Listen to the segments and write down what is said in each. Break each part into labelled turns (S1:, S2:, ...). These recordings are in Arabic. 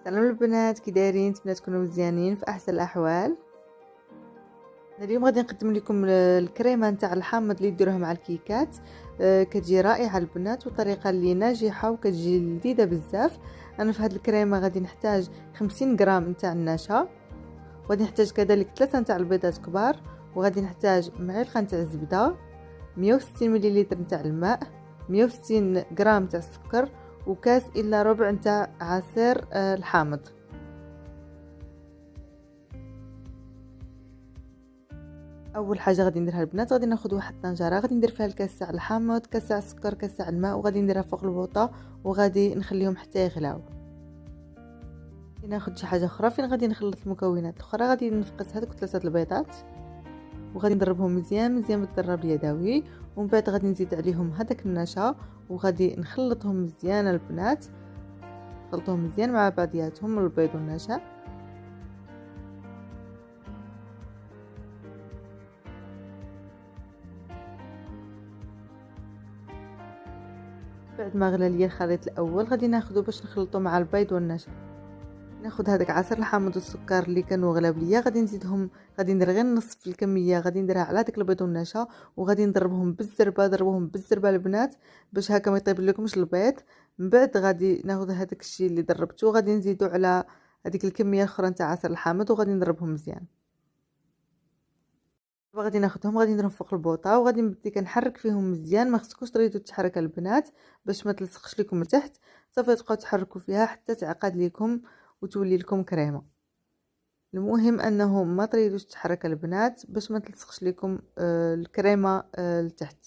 S1: سلام البنات، كي دايرين؟ نتمنى تكونوا مزيانين في احسن الاحوال. اليوم غادي نقدم لكم الكريمه نتاع الحامض اللي ديروها مع الكيكات. كتجي رائعه البنات وطريقه اللي ناجحه وكتجي لذيذه بزاف. انا في هذه الكريمه غادي نحتاج 50 غرام نتاع النشا، وغادي نحتاج كذلك 3 نتاع البيضات كبار، وغادي نحتاج معلقه نتاع الزبده، 160 مليلتر نتاع الماء، 160 غرام نتاع السكر، وكاس الا ربع نتاع عصير الحامض. اول حاجه غادي نديرها البنات، غادي ناخذ واحد الطنجره غادي ندير فيها الكاس تاع الحامض، كاس تاع السكر، كاس تاع الماء، وغادي نديرها فوق البوطه وغادي نخليهم حتى يغلاو. ناخذ شي حاجه اخرى فين غادي نخلط المكونات الاخرى. غادي نفقس هذوك 3 البيضات وغادي نضربهم مزيان مزيان بالضرب اليدوي، ومن بعد غادي نزيد عليهم هذاك النشا وغادي نخلطهم مزيان البنات، نخلطهم مزيان مع بعضياتهم البيض والنشا. بعد ما غلى ليا الخليط الاول غادي ناخذه باش نخلطه مع البيض والنشا. ناخذ هذاك عصير الحامض والسكر اللي كانوا غلاو ليا، غادي نزيدهم، غادي ندير غير نصف الكميه، غادي نديرها على داك البيض والنشا وغادي نضربهم بالزربه. ضربوهم بالزربه البنات باش هكا ما يطيب لكمش البيض. من بعد غادي ناخذ هذاك الشيء اللي ضربته غادي نزيدو على هذيك الكميه الاخرى نتاع عصير الحامض وغادي نضربهم مزيان. غادي ناخذهم غادي نديرهم فوق البوطه وغادي نبدي كنحرك فيهم مزيان. ما خصكوش تريدوا تحرك البنات باش ما تلصقش لكم لتحت، صافي تبقاو تحركوا فيها حتى تعقد لكم وتولي لكم كريمه. المهم انه ما تريدوش تحرك البنات باش ما تلصقش لكم الكريمه لتحت.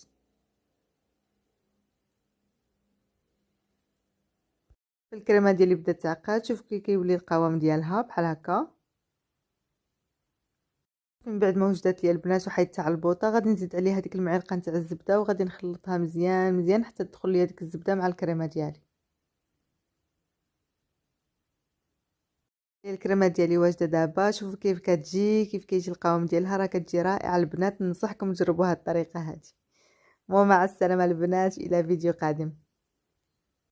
S1: الكريمه ديالي بدات تعقد، شوف كي كيولي القوام ديالها بحال هكا. من بعد ما وجدت لي البنات وحيدتها على البوطه غادي نزيد عليها هذيك المعلقه نتاع الزبده وغادي نخلطها مزيان مزيان حتى تدخل لي هذيك الزبده مع الكريمه ديالي. الكريمه ديالي واجده دابا، شوفوا كيف كتجي، كيف كيجي القوام ديالها، راه كتجي رائعه البنات. ننصحكم تجربوا هذه الطريقه هذه. ومع السلامه البنات، الى فيديو قادم.